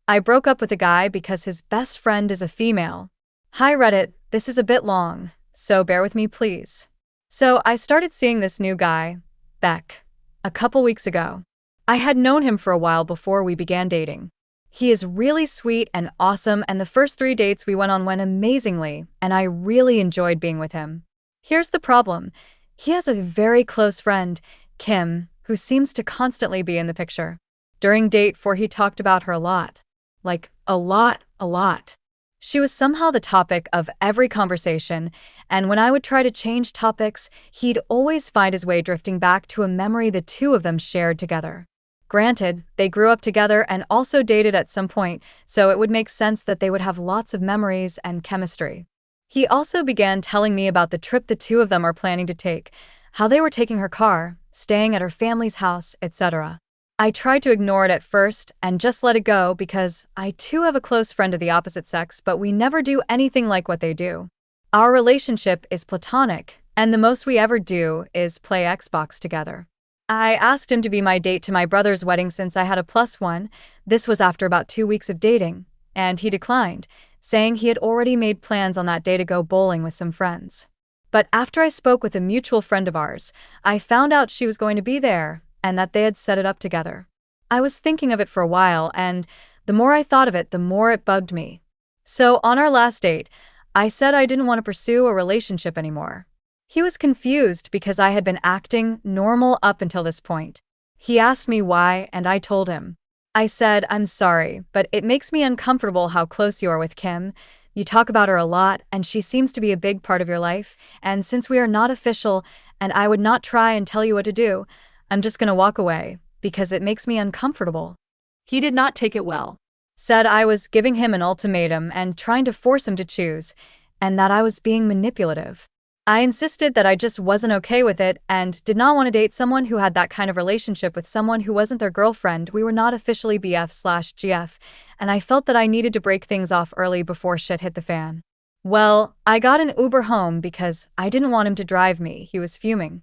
I broke up with a guy because his best friend is a female. Hi Reddit, this is a bit long, so bear with me please. So I started seeing this new guy, Beck, a couple weeks ago. I had known him for a while before we began dating. He is really sweet and awesome, and the first 3 dates we went on went amazingly, and I really enjoyed being with him. Here's the problem. He has a very close friend, Kim, who seems to constantly be in the picture. During date 4 he talked about her a lot. Like, a lot. She was somehow the topic of every conversation, and when I would try to change topics, he'd always find his way drifting back to a memory the two of them shared together. Granted, they grew up together and also dated at some point, so it would make sense that they would have lots of memories and chemistry. He also began telling me about the trip the two of them are planning to take, how they were taking her car, staying at her family's house, etc. I tried to ignore it at first and just let it go because I too have a close friend of the opposite sex, but we never do anything like what they do. Our relationship is platonic, and the most we ever do is play Xbox together. I asked him to be my date to my brother's wedding since I had a +1. This was after about 2 weeks of dating, and he declined, saying he had already made plans on that day to go bowling with some friends. But after I spoke with a mutual friend of ours, I found out she was going to be there and that they had set it up together. I was thinking of it for a while, and the more I thought of it, the more it bugged me. So on our last date, I said I didn't want to pursue a relationship anymore. He was confused because I had been acting normal up until this point. He asked me why, and I told him. I said, I'm sorry, but it makes me uncomfortable how close you are with Kim. You talk about her a lot, and she seems to be a big part of your life, and since we are not official, and I would not try and tell you what to do, I'm just gonna walk away, because it makes me uncomfortable. He did not take it well. Said I was giving him an ultimatum and trying to force him to choose, and that I was being manipulative. I insisted that I just wasn't okay with it and did not want to date someone who had that kind of relationship with someone who wasn't their girlfriend. We were not officially BF/GF, and I felt that I needed to break things off early before shit hit the fan. Well, I got an Uber home because I didn't want him to drive me. He was fuming.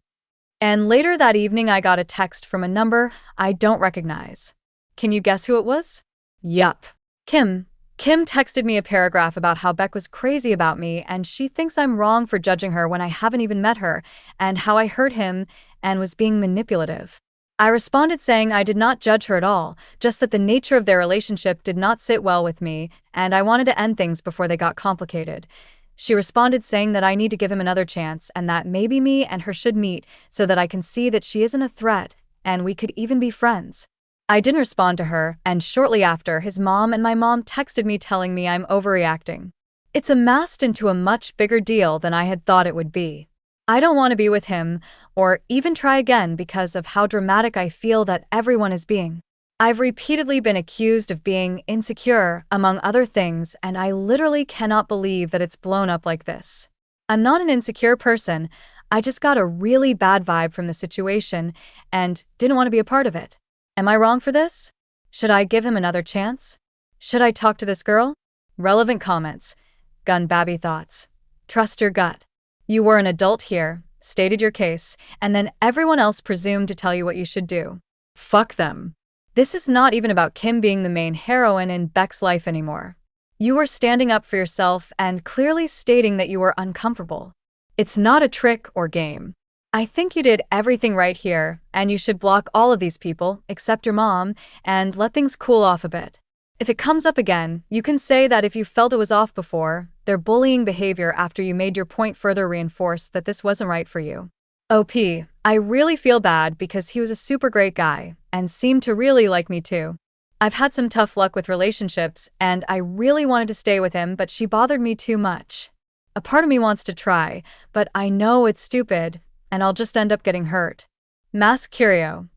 And later that evening I got a text from a number I don't recognize. Can you guess who it was? Yup. Kim. Kim texted me a paragraph about how Beck was crazy about me and she thinks I'm wrong for judging her when I haven't even met her, and how I hurt him and was being manipulative. I responded saying I did not judge her at all, just that the nature of their relationship did not sit well with me and I wanted to end things before they got complicated. She responded saying that I need to give him another chance and that maybe me and her should meet so that I can see that she isn't a threat and we could even be friends. I didn't respond to her, and shortly after, his mom and my mom texted me telling me I'm overreacting. It's amassed into a much bigger deal than I had thought it would be. I don't want to be with him, or even try again because of how dramatic I feel that everyone is being. I've repeatedly been accused of being insecure, among other things, and I literally cannot believe that it's blown up like this. I'm not an insecure person, I just got a really bad vibe from the situation and didn't want to be a part of it. Am I wrong for this? Should I give him another chance? Should I talk to this girl? Relevant comments. Gun babby thoughts. Trust your gut. You were an adult here, stated your case, and then everyone else presumed to tell you what you should do. Fuck them. This is not even about Kim being the main heroine in Beck's life anymore. You were standing up for yourself and clearly stating that you were uncomfortable. It's not a trick or game. I think you did everything right here, and you should block all of these people, except your mom, and let things cool off a bit. If it comes up again, you can say that if you felt it was off before, their bullying behavior after you made your point further reinforced that this wasn't right for you. OP, I really feel bad because he was a super great guy, and seemed to really like me too. I've had some tough luck with relationships, and I really wanted to stay with him, but she bothered me too much. A part of me wants to try, but I know it's stupid, and I'll just end up getting hurt. Mass Curio.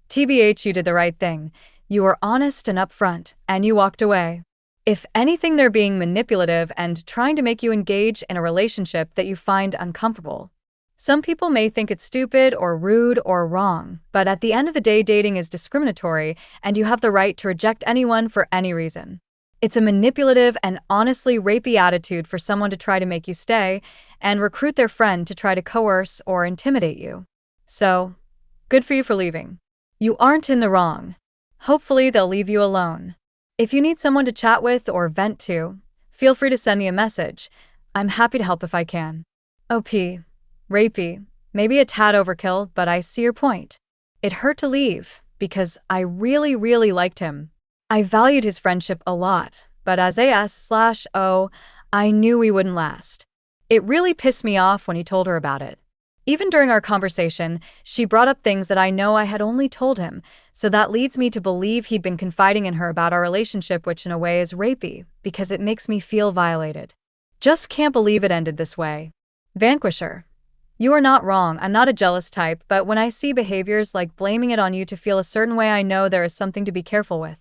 TBH, you did the right thing. You were honest and upfront, and you walked away. If anything, they're being manipulative and trying to make you engage in a relationship that you find uncomfortable. Some people may think it's stupid or rude or wrong, but at the end of the day, dating is discriminatory, and you have the right to reject anyone for any reason. It's a manipulative and honestly rapey attitude for someone to try to make you stay and recruit their friend to try to coerce or intimidate you. So, good for you for leaving. You aren't in the wrong. Hopefully they'll leave you alone. If you need someone to chat with or vent to, feel free to send me a message. I'm happy to help if I can. OP. Rapey. Maybe a tad overkill, but I see your point. It hurt to leave, because I really liked him. I valued his friendship a lot, but as AS/O, I knew we wouldn't last. It really pissed me off when he told her about it. Even during our conversation, she brought up things that I know I had only told him, so that leads me to believe he'd been confiding in her about our relationship, which in a way is rapey, because it makes me feel violated. Just can't believe it ended this way. Vanquisher. You are not wrong, I'm not a jealous type, but when I see behaviors like blaming it on you to feel a certain way, I know there is something to be careful with.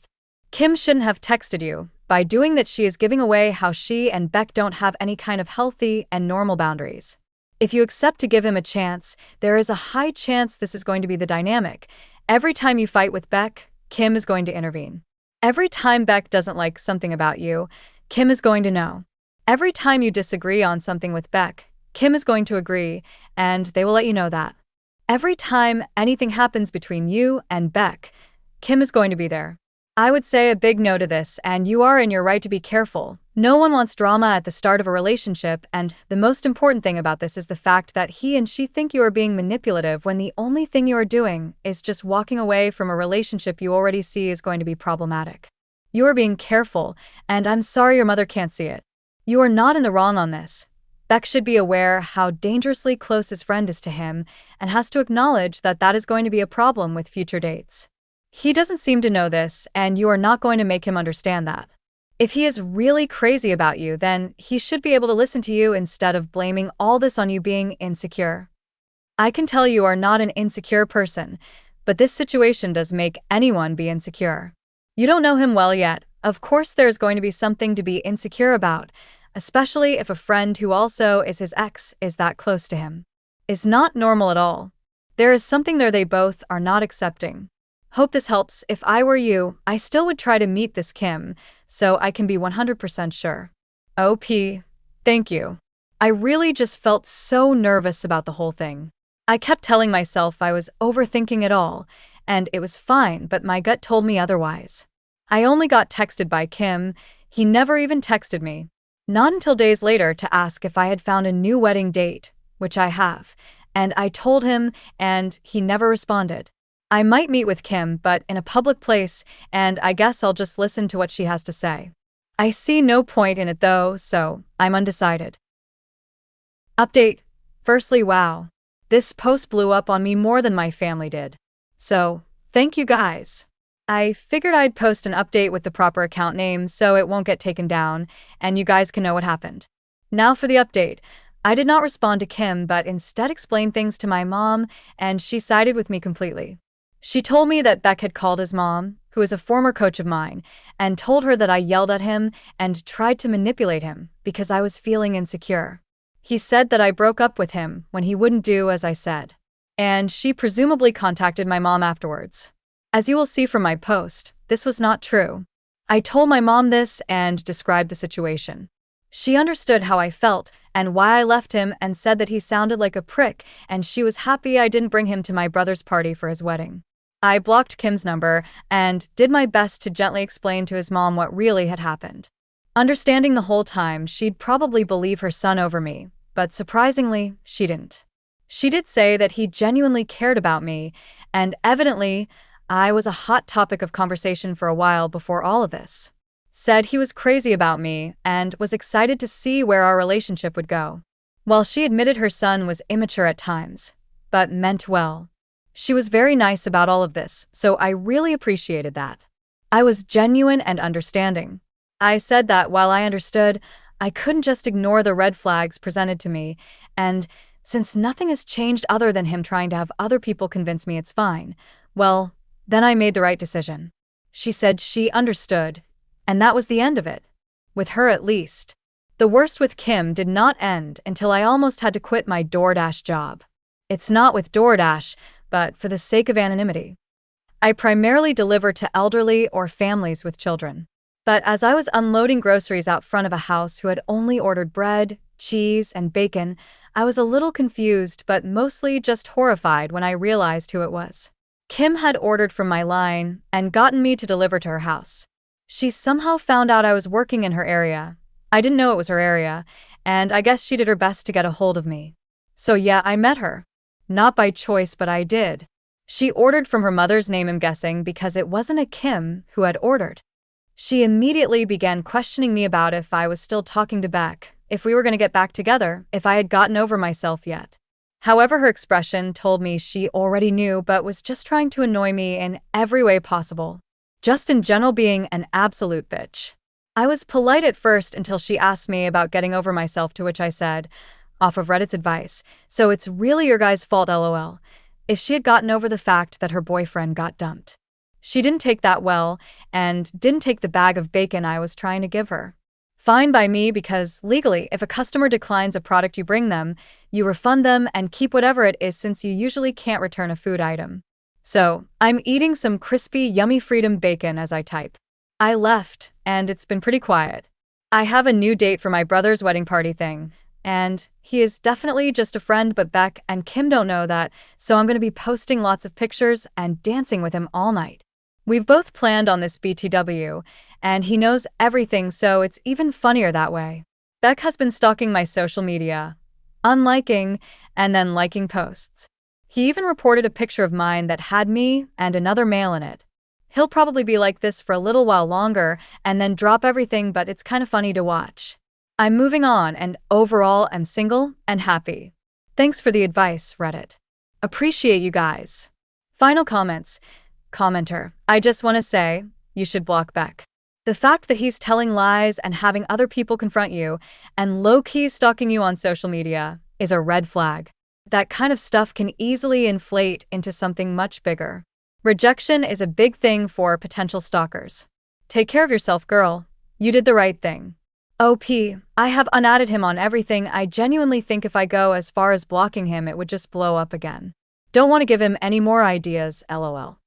Kim shouldn't have texted you. By doing that, she is giving away how she and Beck don't have any kind of healthy and normal boundaries. If you accept to give him a chance, there is a high chance this is going to be the dynamic. Every time you fight with Beck, Kim is going to intervene. Every time Beck doesn't like something about you, Kim is going to know. Every time you disagree on something with Beck, Kim is going to agree, and they will let you know that. Every time anything happens between you and Beck, Kim is going to be there. I would say a big no to this, and you are in your right to be careful. No one wants drama at the start of a relationship, and the most important thing about this is the fact that he and she think you are being manipulative when the only thing you are doing is just walking away from a relationship you already see is going to be problematic. You are being careful, and I'm sorry your mother can't see it. You are not in the wrong on this. Beck should be aware how dangerously close his friend is to him and has to acknowledge that that is going to be a problem with future dates. He doesn't seem to know this, and you are not going to make him understand that. If he is really crazy about you, then he should be able to listen to you instead of blaming all this on you being insecure. I can tell you are not an insecure person, but this situation does make anyone be insecure. You don't know him well yet. Of course there's going to be something to be insecure about, especially if a friend who also is his ex is that close to him. It's not normal at all. There is something there they both are not accepting. Hope this helps. If I were you, I still would try to meet this Kim, so I can be 100% sure. OP. Thank you. I really just felt so nervous about the whole thing. I kept telling myself I was overthinking it all, and it was fine, but my gut told me otherwise. I only got texted by Kim. He never even texted me. Not until days later to ask if I had found a new wedding date, which I have, and I told him, and he never responded. I might meet with Kim, but in a public place, and I guess I'll just listen to what she has to say. I see no point in it though, so I'm undecided. Update. Firstly, wow. This post blew up on me more than my family did. So, thank you guys. I figured I'd post an update with the proper account name so it won't get taken down, and you guys can know what happened. Now for the update. I did not respond to Kim, but instead explained things to my mom, and she sided with me completely. She told me that Beck had called his mom, who is a former coach of mine, and told her that I yelled at him and tried to manipulate him because I was feeling insecure. He said that I broke up with him when he wouldn't do as I said. And she presumably contacted my mom afterwards. As you will see from my post, this was not true. I told my mom this and described the situation. She understood how I felt and why I left him and said that he sounded like a prick, and she was happy I didn't bring him to my brother's party for his wedding. I blocked Kim's number and did my best to gently explain to his mom what really had happened. Understanding the whole time she'd probably believe her son over me, but surprisingly, she didn't. She did say that he genuinely cared about me, and evidently, I was a hot topic of conversation for a while before all of this. Said he was crazy about me and was excited to see where our relationship would go. While she admitted her son was immature at times, but meant well. She was very nice about all of this, so I really appreciated that. I was genuine and understanding. I said that while I understood, I couldn't just ignore the red flags presented to me, and since nothing has changed other than him trying to have other people convince me it's fine, well, then I made the right decision. She said she understood, and that was the end of it. With her at least. The worst with Kim did not end until I almost had to quit my DoorDash job. It's not with DoorDash, but for the sake of anonymity. I primarily deliver to elderly or families with children. But as I was unloading groceries out front of a house who had only ordered bread, cheese, and bacon, I was a little confused but mostly just horrified when I realized who it was. Kim had ordered from my line and gotten me to deliver to her house. She somehow found out I was working in her area. I didn't know it was her area, and I guess she did her best to get a hold of me. So yeah, I met her. Not by choice, but I did. She ordered from her mother's name, I'm guessing, because it wasn't a Kim who had ordered. She immediately began questioning me about if I was still talking to Beck, if we were going to get back together, if I had gotten over myself yet. However, her expression told me she already knew but was just trying to annoy me in every way possible. Just in general being an absolute bitch. I was polite at first until she asked me about getting over myself, to which I said, off of Reddit's advice, so it's really your guys' fault, lol. If she had gotten over the fact that her boyfriend got dumped. She didn't take that well, and didn't take the bag of bacon I was trying to give her. Fine by me, because legally, if a customer declines a product you bring them, you refund them and keep whatever it is, since you usually can't return a food item. So, I'm eating some crispy, yummy freedom bacon as I type. I left, and it's been pretty quiet. I have a new date for my brother's wedding party thing, and he is definitely just a friend, but Beck and Kim don't know that, so I'm going to be posting lots of pictures and dancing with him all night. We've both planned on this BTW, and he knows everything, so it's even funnier that way. Beck has been stalking my social media, unliking and then liking posts. He even reported a picture of mine that had me and another male in it. He'll probably be like this for a little while longer and then drop everything, but it's kind of funny to watch. I'm moving on, and overall I'm single and happy. Thanks for the advice, Reddit. Appreciate you guys. Final comments. Commenter, I just want to say, you should block Beck. The fact that he's telling lies and having other people confront you and low-key stalking you on social media is a red flag. That kind of stuff can easily inflate into something much bigger. Rejection is a big thing for potential stalkers. Take care of yourself, girl. You did the right thing. OP, I have unadded him on everything. I genuinely think if I go as far as blocking him, it would just blow up again. Don't want to give him any more ideas, lol.